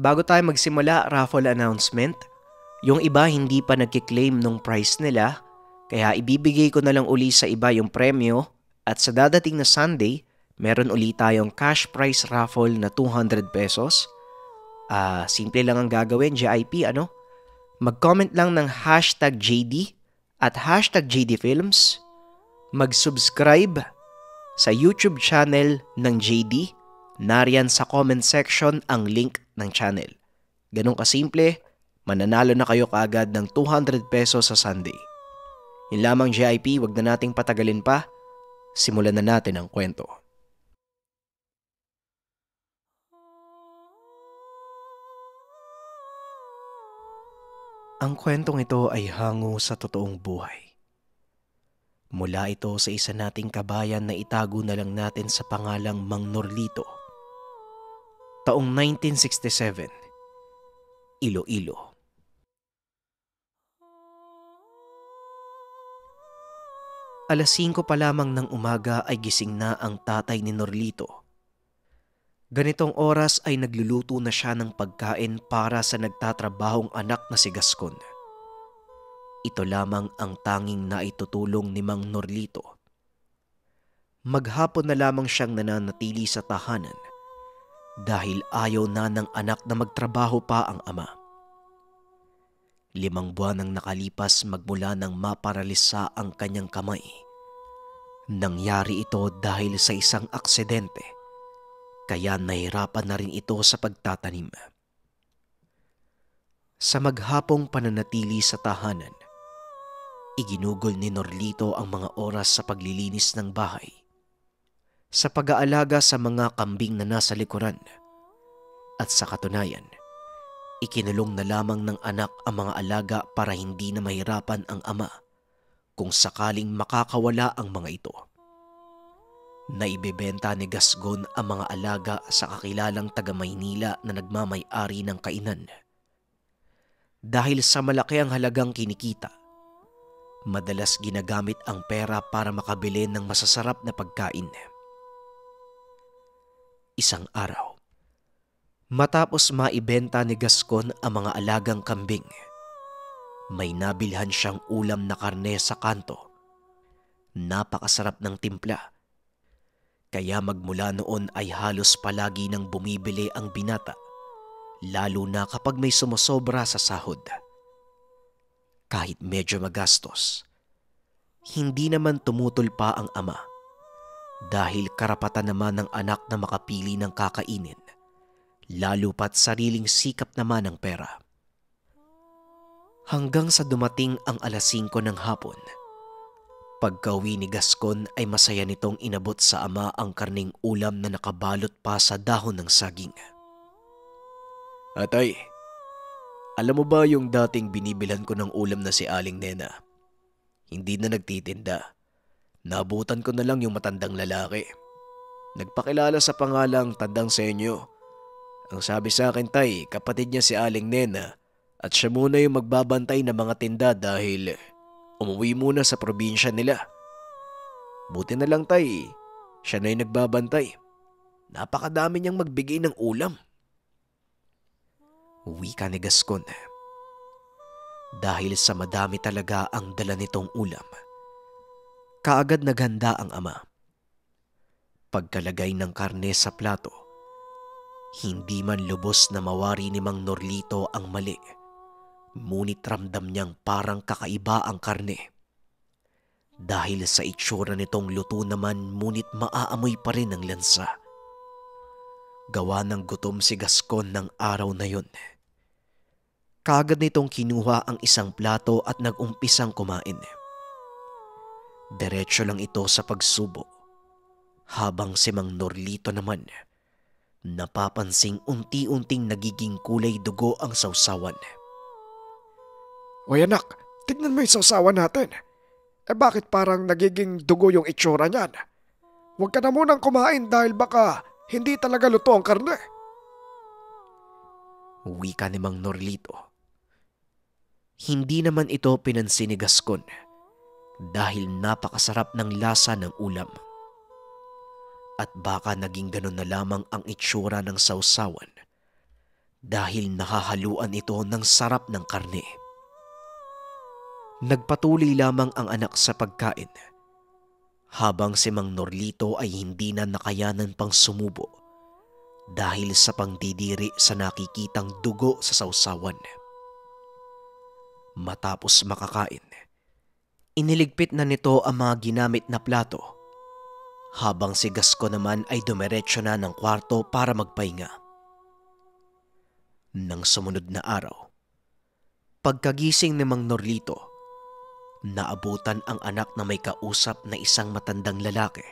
Bago tayo magsimula, raffle announcement. Yung iba hindi pa nagkiklaim nung price nila, kaya ibibigay ko na lang uli sa iba yung premyo at sa dadating na Sunday, meron uli tayong cash prize raffle na 200 pesos. Simple lang ang gagawin, JIP, ano? Mag-comment lang ng hashtag JD at hashtag JD Films. Mag-subscribe sa YouTube channel ng JD. Nariyan sa comment section ang link ng channel. Ganun kasimple, mananalo na kayo kaagad ng 200 pesos sa Sunday. Yun lamang JIP, wag na nating patagalin pa. Simulan na natin ang kwento. Ang kwentong ito ay hango sa totoong buhay. Mula ito sa isa nating kabayan na itago na lang natin sa pangalang Mang Norlito. Taong 1967, Iloilo. Alas 5 pa lamang ng umaga ay gising na ang tatay ni Norlito. Ganitong oras ay nagluluto na siya ng pagkain para sa nagtatrabahong anak na si Gascon. Ito lamang ang tanging naitutulong ni Mang Norlito. Maghapon na lamang siyang nananatili sa tahanan dahil ayaw na ng anak na magtrabaho pa ang ama. 5 buwan ang nakalipas magmula nang maparalisa ang kanyang kamay. Nangyari ito dahil sa isang aksidente, kaya nahirapan na rin ito sa pagtatanim. Sa maghapong pananatili sa tahanan, iginugol ni Norlito ang mga oras sa paglilinis ng bahay, sa pag-aalaga sa mga kambing na nasa likuran, at sa katunayan, ikinulong na lamang ng anak ang mga alaga para hindi na mahirapan ang ama kung sakaling makakawala ang mga ito. Naibebenta ni Gascon ang mga alaga sa kakilalang taga-Maynila na nagmamay-ari ng kainan. Dahil sa malaki ang halagang kinikita, madalas ginagamit ang pera para makabili ng masasarap na pagkain. Isang araw, matapos maibenta ni Gascon ang mga alagang kambing, may nabilhan siyang ulam na karne sa kanto. Napakasarap ng timpla. Kaya magmula noon ay halos palagi nang bumibili ang binata, lalo na kapag may sumusobra sa sahod. Kahit medyo magastos, hindi naman tumutol pa ang ama dahil karapatan naman ng anak na makapili ng kakainin, lalo pat sariling sikap naman ng pera. Hanggang sa dumating ang alas 5 ng hapon, pagka-uwi ni Gascon ay masaya nitong inabot sa ama ang karning ulam na nakabalot pa sa dahon ng saging. Atay, alam mo ba yung dating binibilhan ko ng ulam na si Aling Nena? Hindi na nagtitinda. Nabutan ko na lang yung matandang lalaki. Nagpakilala sa pangalang Tandang Senyo. Ang sabi sa akin, tay, kapatid niya si Aling Nena at siya muna yung magbabantay ng mga tinda dahil umuwi muna sa probinsya nila. Buti na lang, tay, siya na yung nagbabantay. Napakadami niyang magbigay ng ulam. Wika ni Gascon. Dahil sa madami talaga ang dala nitong ulam, kaagad naghanda ang ama. Pagkalagay ng karne sa plato, hindi man lubos na mawari ni Mang Norlito ang mali, ngunit ramdam niyang parang kakaiba ang karne. Dahil sa itsura nitong luto naman, ngunit maaamoy pa rin ang lansa. Gawa ng gutom si Gascon ng araw na yun. Kaagad nitong kinuha ang isang plato at nag-umpisang kumain. Diretso lang ito sa pagsubo, habang si Mang Norlito naman napapansing unti-unting nagiging kulay dugo ang sausawan. Hoy anak, tignan mo yung sausawan natin. Bakit parang nagiging dugo yung itsura niyan? Huwag ka na munang kumain dahil baka hindi talaga luto ang karne. Wika ni Mang Norlito. Hindi naman ito pinansin ni Gascon dahil napakasarap ng lasa ng ulam. At baka naging ganun na lamang ang itsura ng sausawan dahil nahahaluan ito ng sarap ng karne. Nagpatuloy lamang ang anak sa pagkain habang si Mang Norlito ay hindi na nakayanan pang sumubo dahil sa pangdidiri sa nakikitang dugo sa sausawan. Matapos makakain, iniligpit na nito ang mga ginamit na plato habang si Gasco naman ay dumiretso na ng kwarto para magpahinga. Nang sumunod na araw, pagkagising ni Mang Norlito, naabutan ang anak na may kausap na isang matandang lalaki.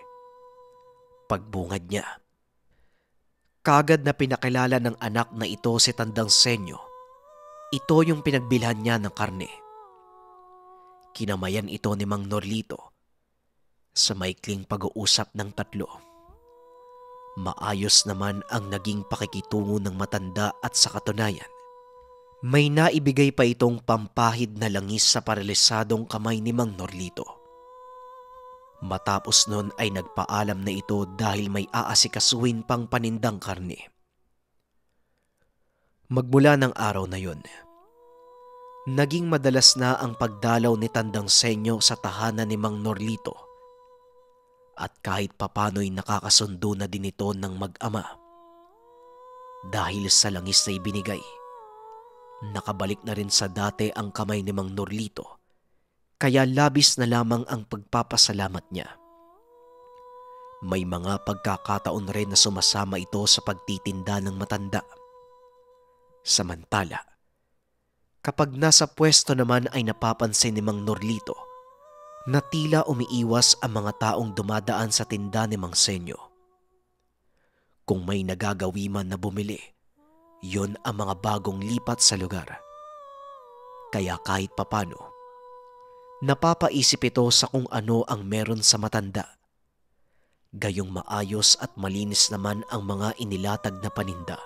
Pagbungad niya, kagad na pinakilala ng anak na ito si Tandang Senyo. Ito yung pinagbilhan niya ng karne. Kinamayan ito ni Mang Norlito sa maikling pag-uusap ng tatlo. Maayos naman ang naging pakikitungo ng matanda at sa katunayan, may naibigay pa itong pampahid na langis sa paralisadong kamay ni Mang Norlito. Matapos nun ay nagpaalam na ito dahil may aasikasuhin pang panindang karne. Magmula ng araw na yun, naging madalas na ang pagdalaw ni Tandang Senyo sa tahanan ni Mang Norlito at kahit papano'y nakakasundo na din ito ng mag-ama. Dahil sa langis na ibinigay, nakabalik na rin sa dati ang kamay ni Mang Norlito, kaya labis na lamang ang pagpapasalamat niya. May mga pagkakataon rin na sumasama ito sa pagtitinda ng matanda. Samantala, kapag nasa pwesto naman ay napapansin ni Mang Norlito na tila umiiwas ang mga taong dumadaan sa tinda ni Mang Senyo. Kung may nagagawi man na bumili, yon ang mga bagong lipat sa lugar. Kaya kahit papano, napapaisip ito sa kung ano ang meron sa matanda. Gayong maayos at malinis naman ang mga inilatag na paninda.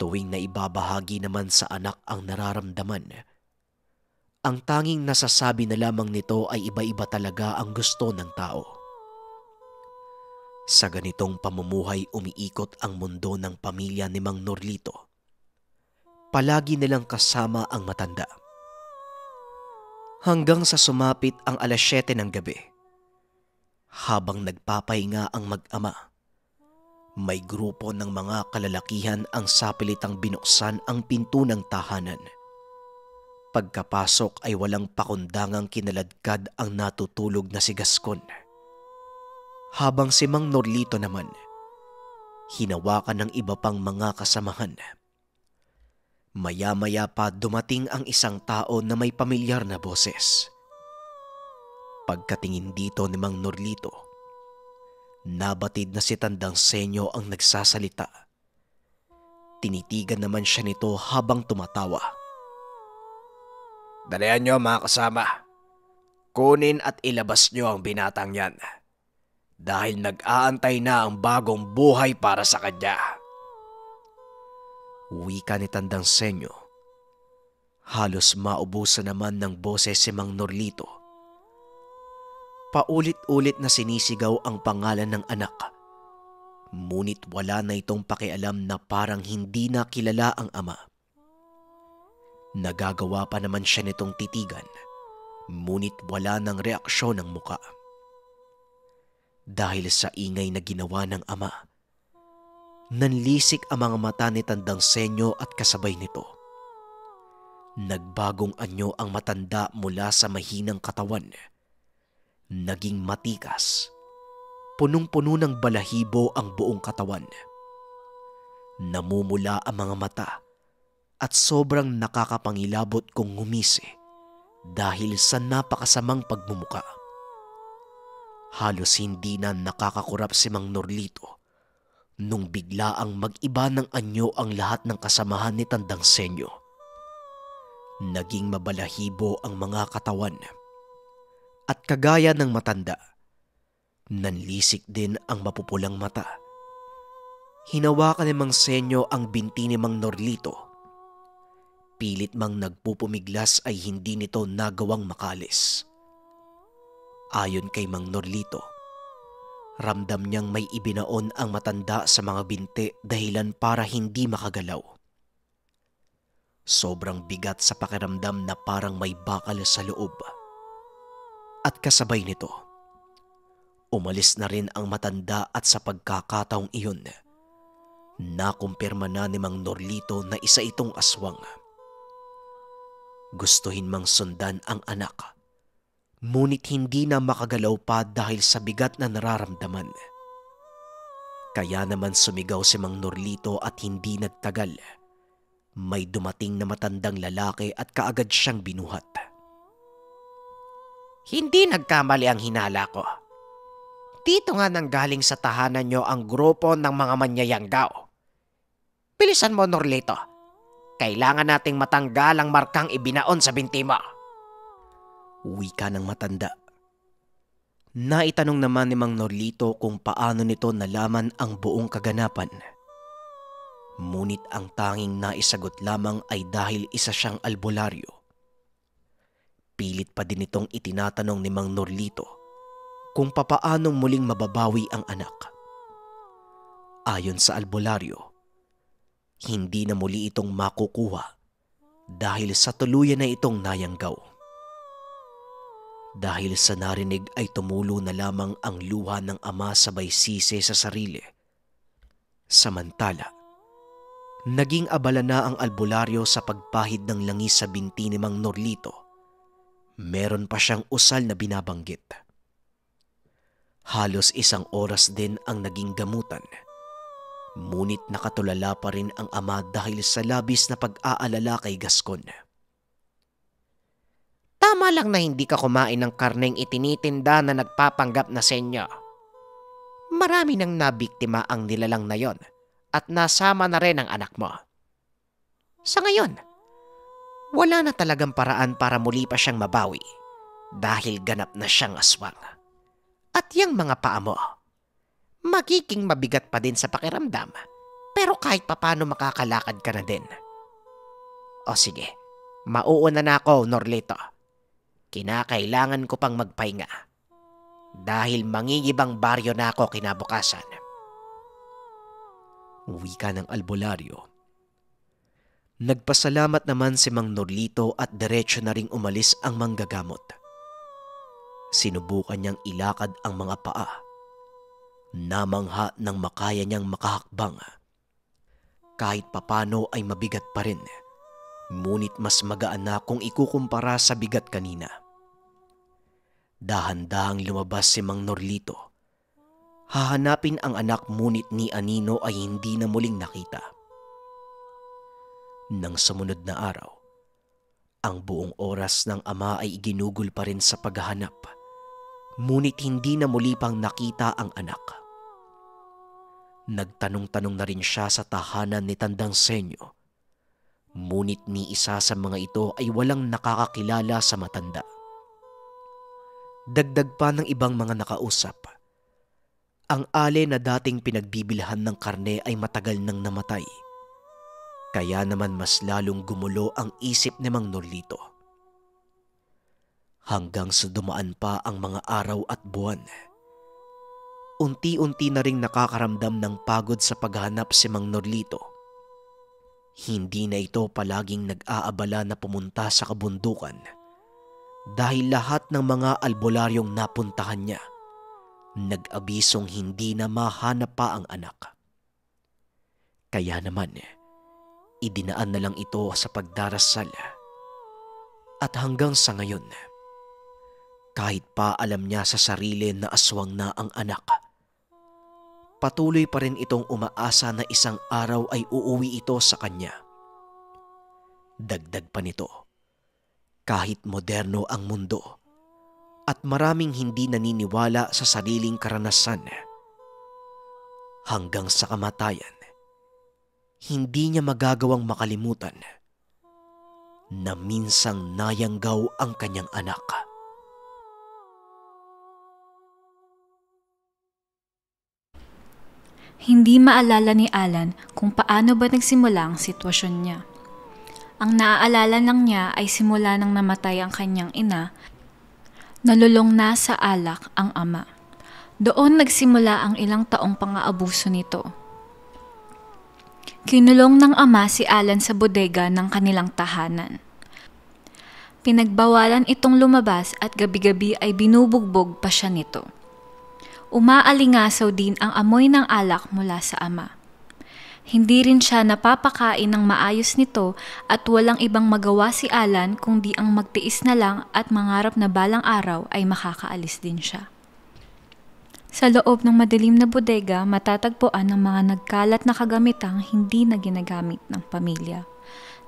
Tuwing na ibabahagi naman sa anak ang nararamdaman, ang tanging nasasabi na lamang nito ay iba-iba talaga ang gusto ng tao. Sa ganitong pamumuhay umiikot ang mundo ng pamilya ni Mang Norlito. Palagi nilang kasama ang matanda. Hanggang sa sumapit ang 7:00 ng gabi. Habang nagpapahinga ang mag-ama, may grupo ng mga kalalakihan ang sapilitang binuksan ang pinto ng tahanan. Pagkapasok ay walang pakundangang kinaladkad ang natutulog na si Gascon. Habang si Mang Norlito naman, hinawakan ng iba pang mga kasamahan. Maya-maya pa dumating ang isang tao na may pamilyar na boses. Pagkatingin dito ni Mang Norlito, nabatid na si Tandang Senyo ang nagsasalita. Tinitigan naman siya nito habang tumatawa. Dalihan nyo mga kasama. Kunin at ilabas nyo ang binatang yan. Dahil nag-aantay na ang bagong buhay para sa kanya. Wika ni Tandang Senyo. Halos maubusan naman ng boses si Mang Norlito. Paulit-ulit na sinisigaw ang pangalan ng anak. Ngunit wala na itong pakialam na parang hindi na kilala ang ama. Nagagawa pa naman siya nitong titigan, ngunit wala ng reaksyon ng muka. Dahil sa ingay na ginawa ng ama, nanlisik ang mga mata ni Tandang Senyo at kasabay nito. Nagbagong anyo ang matanda mula sa mahinang katawan. Naging matikas. Punong-puno ng balahibo ang buong katawan. Namumula ang mga mata at sobrang nakakapangilabot kung ngumisi dahil sa napakasamang pagmumuka. Halos hindi na nakakakurap si Mang Norlito nung biglaang mag-iba ng anyo ang lahat ng kasamahan ni Tandang Senyo. Naging mabalahibo ang mga katawan at kagaya ng matanda, nanlisik din ang mapupulang mata. Hinawakan ni Mang Senyo ang binti ni Mang Norlito. Pilit mang nagpupumiglas ay hindi nito nagawang makalis. Ayon kay Mang Norlito, Ramdam niyang may ibinaon ang matanda sa mga binti dahilan para hindi makagalaw. Sobrang bigat sa pakiramdam na parang may bakal sa loob. At kasabay nito, umalis na rin ang matanda at sa pagkakataong iyon, nakumpirma na ni Mang Norlito na isa itong aswang. Gustuhin mang sundan ang anak, ngunit hindi na makagalaw pa dahil sa bigat na nararamdaman. Kaya naman sumigaw si Mang Norlito at hindi nagtagal. May dumating na matandang lalaki at kaagad siyang binuhat. Hindi nagkamali ang hinala ko. Dito nga nanggaling sa tahanan nyo ang grupo ng mga manyayanggaw. Bilisan mo, Norlito. Kailangan nating matanggal ang markang ibinaon sa binti mo. Wika ng matanda. Naitanong naman ni Mang Norlito kung paano nito nalaman ang buong kaganapan. Ngunit ang tanging naisagot lamang ay dahil isa siyang albularyo. Pilit pa din itong itinatanong ni Mang Norlito kung papaanong muling mababawi ang anak. Ayon sa albularyo, hindi na muli itong makukuha dahil sa tuluyan na itong nayanggaw. Dahil sa narinig ay tumulo na lamang ang luha ng ama sabay sisi sa sarili. Samantala, naging abala na ang albularyo sa pagpahid ng langis sa binti ni Mang Norlito. Meron pa siyang usal na binabanggit. Halos 1 oras din ang naging gamutan. Ngunit nakatulala pa rin ang ama dahil sa labis na pag-aalala kay Gascon. Tama lang na hindi ka kumain ng karneng itinitinda na nagpapanggap na senyo. Marami nang nabiktima ang nilalang na yon at nasama na rin ang anak mo. Sa ngayon, wala na talagang paraan para muli pa siyang mabawi dahil ganap na siyang aswang. At yung mga paa mo, magiging mabigat pa din sa pakiramdam pero kahit papano makakalakad ka na din. O sige, mauuna na ako, Norlito. Kinakailangan ko pang magpahinga dahil mangingibang baryo na ako kinabukasan. Wika ng albularyo. Nagpasalamat naman si Mang Norlito at diretso na ring umalis ang manggagamot. Sinubukan niyang ilakad ang mga paa. Namangha nang makaya niyang makahakbang. Kahit papano ay mabigat pa rin, ngunit mas magaan na kung ikukumpara sa bigat kanina. Dahan-dahang lumabas si Mang Norlito. Hahanapin ang anak ngunit ni Anino ay hindi na muling nakita. Nang sumunod na araw, ang buong oras ng ama ay iginugol pa rin sa paghahanap, ngunit hindi na muli pang nakita ang anak. Nagtanong-tanong na rin siya sa tahanan ni Tandang Senyo, ngunit ni isa sa mga ito ay walang nakakakilala sa matanda. Dagdag pa ng ibang mga nakausap, ang ale na dating pinagbibilhan ng karne ay matagal nang namatay. Kaya naman mas lalong gumulo ang isip ni Mang Norlito. Hanggang sa dumaan pa ang mga araw at buwan. Unti-unti na ring nakakaramdam ng pagod sa paghahanap si Mang Norlito. Hindi na ito palaging nag-aabala na pumunta sa kabundukan dahil lahat ng mga albularyong napuntahan niya nag-abisong hindi na mahanap pa ang anak. Kaya naman, idinaan na lang ito sa pagdarasal. At hanggang sa ngayon, kahit pa alam niya sa sarili na aswang na ang anak, patuloy pa rin itong umaasa na isang araw ay uuwi ito sa kanya. Dagdag pa nito, kahit moderno ang mundo at maraming hindi naniniwala sa sariling karanasan, hanggang sa kamatayan, hindi niya magagawang makalimutan na minsang nayanggaw ang kanyang anak. Hindi maalala ni Alan kung paano ba nagsimula ang sitwasyon niya. Ang naaalala lang niya ay simula nang namatay ang kanyang ina, nalulong na sa alak ang ama. Doon nagsimula ang ilang taong pang-aabuso nito. Kinulong ng ama si Alan sa bodega ng kanilang tahanan. Pinagbawalan itong lumabas at gabi-gabi ay binubugbog pa siya nito. Umaalingasaw din ang amoy ng alak mula sa ama. Hindi rin siya napapakain ng maayos nito at walang ibang magawa si Alan kundi ang magtiis na lang at mangarap na balang araw ay makakaalis din siya. Sa loob ng madilim na bodega, matatagpuan ang mga nagkalat na kagamitang hindi na ginagamit ng pamilya.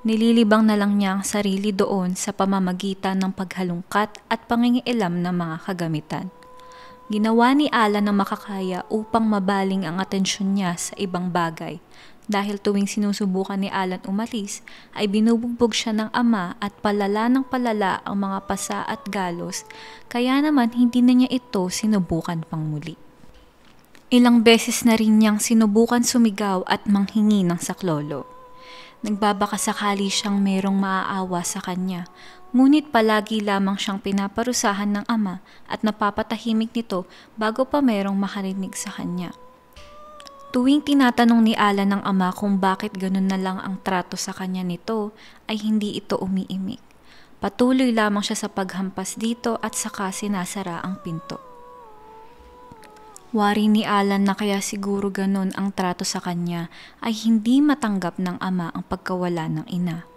Nililibang na lang niya ang sarili doon sa pamamagitan ng paghalungkat at pangingialam ng mga kagamitan. Ginawa ni Alan ang makakaya upang mabaling ang atensyon niya sa ibang bagay. Dahil tuwing sinusubukan ni Alan umalis, ay binubugbog siya ng ama at palala ng palala ang mga pasa at galos, kaya naman hindi na niya ito sinubukan pang muli. Ilang beses na rin niyang sinubukan sumigaw at manghingi ng saklolo. Nagbabakasakali siyang merong maaawa sa kanya, ngunit palagi lamang siyang pinaparusahan ng ama at napapatahimik nito bago pa merong makarinig sa kanya. Tuwing tinatanong ni Alan ng ama kung bakit ganun na lang ang trato sa kanya nito, ay hindi ito umiimik. Patuloy lamang siya sa paghampas dito at saka sinasara ang pinto. Wari ni Alan na kaya siguro ganun ang trato sa kanya ay hindi matanggap ng ama ang pagkawala ng ina.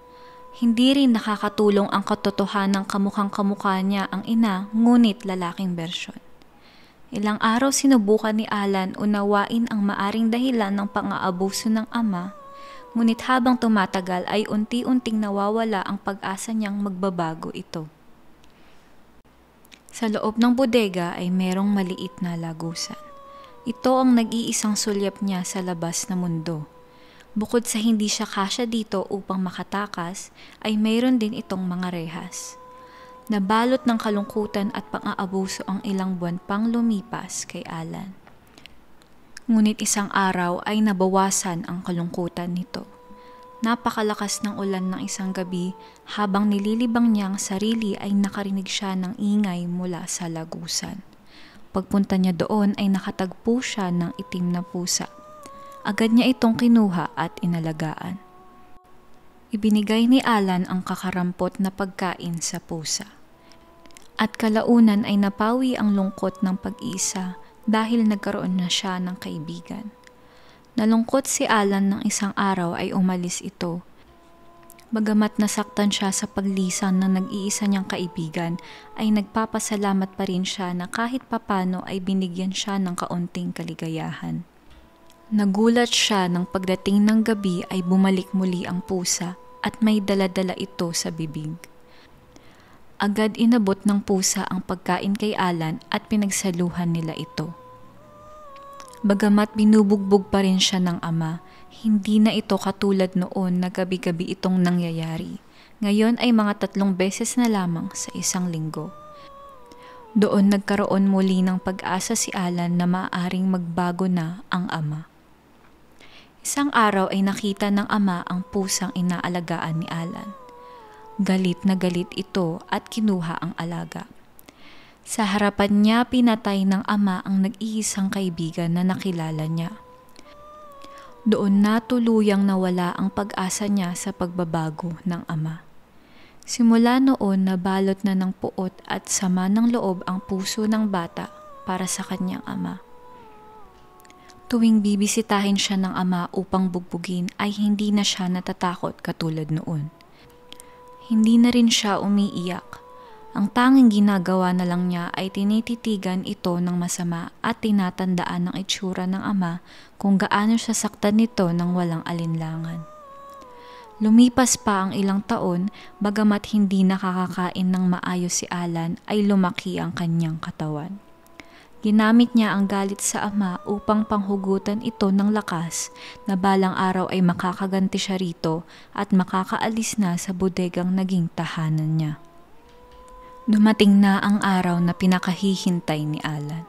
Hindi rin nakakatulong ang katotohanang kamukhang-kamukha niya ang ina, ngunit lalaking bersyon. Ilang araw sinubukan ni Alan unawain ang maaring dahilan ng pang-aabuso ng ama, ngunit habang tumatagal ay unti-unting nawawala ang pag-asa niyang magbabago ito. Sa loob ng bodega ay merong maliit na lagusan. Ito ang nag-iisang sulyap niya sa labas na mundo. Bukod sa hindi siya kasya dito upang makatakas, ay mayroon din itong mga rehas. Nabalot ng kalungkutan at pang-aabuso ang ilang buwan pang lumipas kay Alan. Ngunit isang araw ay nabawasan ang kalungkutan nito. Napakalakas ng ulan ng isang gabi, habang nililibang niya ang sarili ay nakarinig siya ng ingay mula sa lagusan. Pagpunta niya doon ay nakatagpo siya ng itim na pusa. Agad niya itong kinuha at inalagaan. Ibinigay ni Alan ang kakarampot na pagkain sa pusa. At kalaunan ay napawi ang lungkot ng pag-iisa dahil nagkaroon na siya ng kaibigan. Nalungkot si Alan ng isang araw ay umalis ito. Bagamat nasaktan siya sa paglisan ng nag-iisa niyang kaibigan, ay nagpapasalamat pa rin siya na kahit papano ay binigyan siya ng kaunting kaligayahan. Nagulat siya nang pagdating ng gabi ay bumalik muli ang pusa at may dala-dala ito sa bibig. Agad inabot ng pusa ang pagkain kay Alan at pinagsaluhan nila ito. Bagamat binubugbog pa rin siya ng ama, hindi na ito katulad noon na gabi-gabi itong nangyayari. Ngayon ay mga 3 beses na lamang sa isang linggo. Doon nagkaroon muli ng pag-asa si Alan na maaaring magbago na ang ama. Isang araw ay nakita ng ama ang pusang inaalagaan ni Alan. Galit na galit ito at kinuha ang alaga. Sa harapan niya pinatay ng ama ang nag-iisang kaibigan na nakilala niya. Doon na tuluyang nawala ang pag-asa niya sa pagbabago ng ama. Simula noon nabalot na ng puot at sama ng loob ang puso ng bata para sa kanyang ama. Tuwing bibisitahin siya ng ama upang bugbugin ay hindi na siya natatakot katulad noon. Hindi na rin siya umiiyak. Ang tanging ginagawa na lang niya ay tinititigan ito ng masama at tinatandaan ng itsura ng ama kung gaano siya saktan nito ng walang alinlangan. Lumipas pa ang ilang taon, bagamat hindi nakakakain ng maayos si Alan ay lumaki ang kanyang katawan. Ginamit niya ang galit sa ama upang panghugutan ito ng lakas na balang araw ay makakaganti siya rito at makakaalis na sa bodegang naging tahanan niya. Dumating na ang araw na pinakahihintay ni Alan.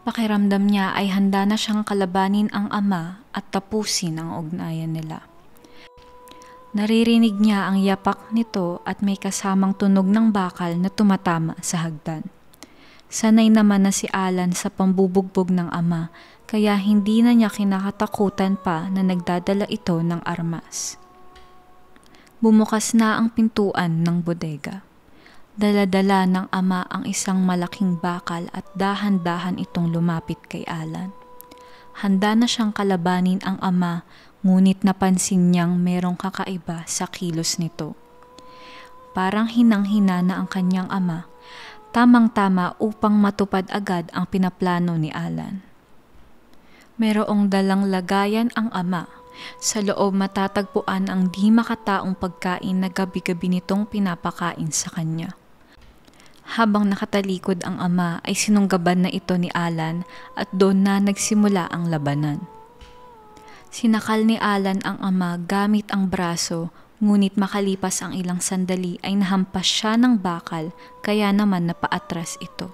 Pakiramdam niya ay handa na siyang kalabanin ang ama at tapusin ang ugnayan nila. Naririnig niya ang yapak nito at may kasamang tunog ng bakal na tumatama sa hagdan. Sanay naman na si Alan sa pambubugbog ng ama, kaya hindi na niya kinakatakutan pa na nagdadala ito ng armas. Bumukas na ang pintuan ng bodega. Dala-dala ng ama ang isang malaking bakal at dahan-dahan itong lumapit kay Alan. Handa na siyang kalabanin ang ama, ngunit napansin niyang merong kakaiba sa kilos nito. Parang hinang-hina na ang kanyang ama, tamang-tama upang matupad agad ang pinaplano ni Alan. Merong dalang lagayan ang ama. Sa loob matatagpuan ang di makataong pagkain na gabi-gabi nitong pinapakain sa kanya. Habang nakatalikod ang ama ay sinunggaban na ito ni Alan at doon na nagsimula ang labanan. Sinakal ni Alan ang ama gamit ang braso, ngunit makalipas ang ilang sandali ay nahampas siya ng bakal, kaya naman napaatras ito.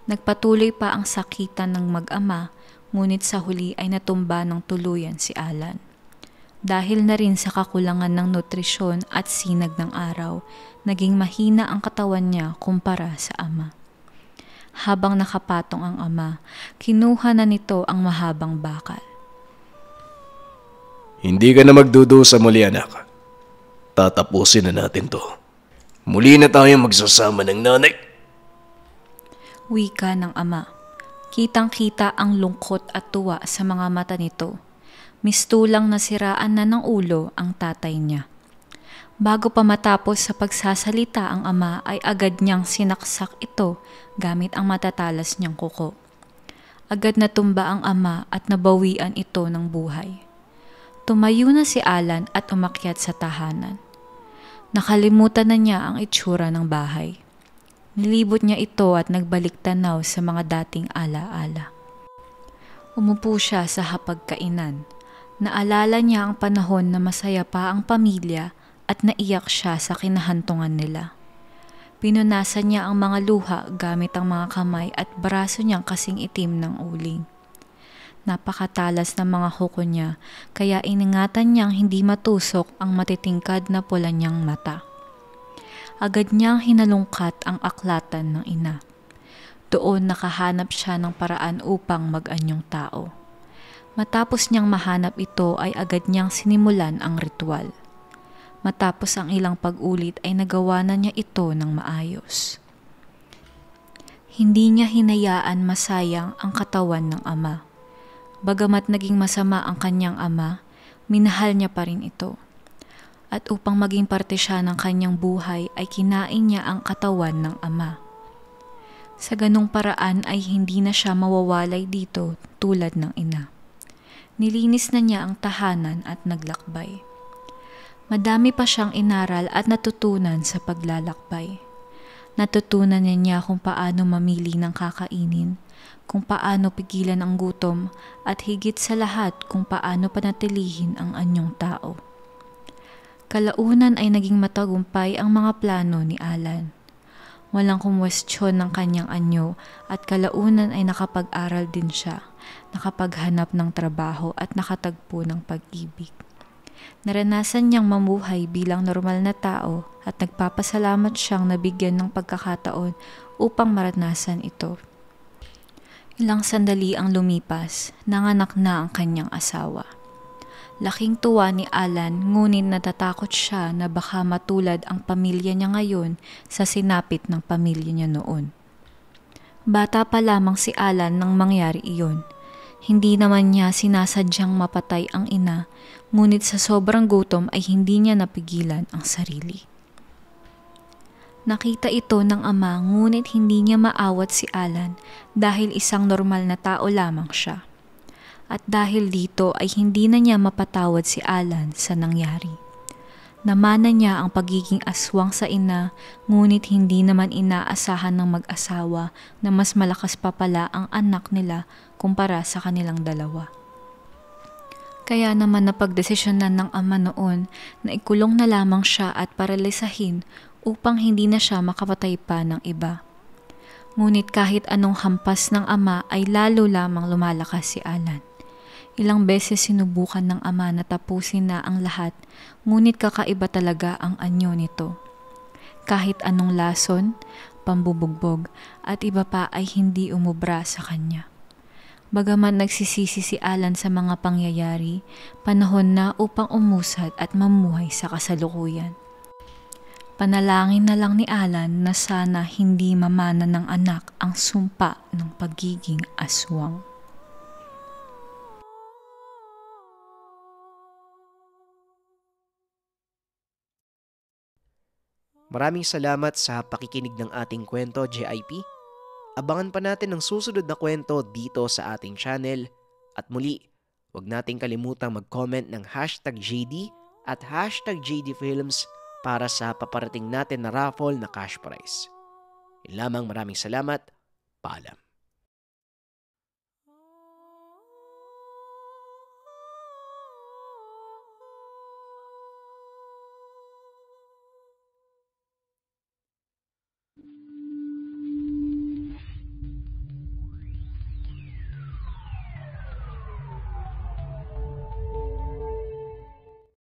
Nagpatuloy pa ang sakitan ng mag-ama, ngunit sa huli ay natumba ng tuluyan si Alan. Dahil na rin sa kakulangan ng nutrisyon at sinag ng araw, naging mahina ang katawan niya kumpara sa ama. Habang nakapatong ang ama, kinuha na nito ang mahabang bakal. Hindi ka na magdudusa muli, anak. Tatapusin na natin to. Muli na tayong magsasama ng nanay. Wika ng ama. Kitang-kita ang lungkot at tuwa sa mga mata nito. Mistulang nasiraan na ng ulo ang tatay niya. Bago pa matapos sa pagsasalita ang ama ay agad niyang sinaksak ito gamit ang matatalas niyang kuko. Agad na tumba ang ama at nabawian ito ng buhay. Tumayo na si Alan at umakyat sa tahanan. Nakalimutan na niya ang itsura ng bahay. Nilibot niya ito at nagbalik tanaw sa mga dating ala-ala. Umupo siya sa hapagkainan. Naalala niya ang panahon na masaya pa ang pamilya at naiyak siya sa kinahantungan nila. Pinunasan niya ang mga luha gamit ang mga kamay at braso niyang kasing itim ng uling. Napakatalas ng mga kuko niya, kaya iningatan niyang hindi matusok ang matitingkad na pula niyang mata. Agad niyang hinalungkat ang aklatan ng ina. Doon nakahanap siya ng paraan upang mag-anyong tao. Matapos niyang mahanap ito ay agad niyang sinimulan ang ritual. Matapos ang ilang pag-ulit ay nagawa na niya ito ng maayos. Hindi niya hinayaan masayang ang katawan ng ama. Bagamat naging masama ang kanyang ama, minahal niya pa rin ito. At upang maging parte siya ng kanyang buhay ay kinain niya ang katawan ng ama. Sa ganung paraan ay hindi na siya mawawalay dito tulad ng ina. Nilinis na niya ang tahanan at naglakbay. Madami pa siyang inaral at natutunan sa paglalakbay. Natutunan niya kung paano mamili ng kakainin, kung paano pigilan ang gutom, at higit sa lahat kung paano panatilihin ang anyong tao. Kalaunan ay naging matagumpay ang mga plano ni Alan. Walang kumwestiyon ng kanyang anyo at kalaunan ay nakapag-aral din siya, nakapaghanap ng trabaho at nakatagpo ng pag-ibig. Naranasan niyang mamuhay bilang normal na tao at nagpapasalamat siyang nabigyan ng pagkakataon upang maranasan ito. Ilang sandali ang lumipas, nanganak na ang kanyang asawa. Laking tuwa ni Alan, ngunit natatakot siya na baka matulad ang pamilya niya ngayon sa sinapit ng pamilya niya noon. Bata pa lamang si Alan nang mangyari iyon. Hindi naman niya sinasadyang mapatay ang ina, ngunit sa sobrang gutom ay hindi niya napigilan ang sarili. Nakita ito ng ama, ngunit hindi niya maawat si Alan dahil isang normal na tao lamang siya. At dahil dito ay hindi na niya mapatawad si Alan sa nangyari. Namana niya ang pagiging aswang sa ina, ngunit hindi naman inaasahan ng mag-asawa na mas malakas pa pala ang anak nila kumpara sa kanilang dalawa. Kaya naman napagdesisyonan ng ama noon na ikulong na lamang siya at paralisahin upang hindi na siya makapatay pa ng iba. Ngunit kahit anong hampas ng ama ay lalo lamang lumalakas si Alan. Ilang beses sinubukan ng ama na tapusin na ang lahat, ngunit kakaiba talaga ang anyo nito. Kahit anong lason, pambubugbog at iba pa ay hindi umubra sa kanya. Bagaman nagsisisi si Alan sa mga pangyayari, panahon na upang umusad at mamuhay sa kasalukuyan. Panalangin na lang ni Alan na sana hindi mamana ng anak ang sumpa ng pagiging aswang. Maraming salamat sa pakikinig ng ating kwento, JIP. Abangan pa natin ang susunod na kwento dito sa ating channel. At muli, huwag nating kalimutang mag-comment ng #JD at #JDFilms para sa paparating natin na raffle na cash prize. Yun lamang, maraming salamat. Paalam.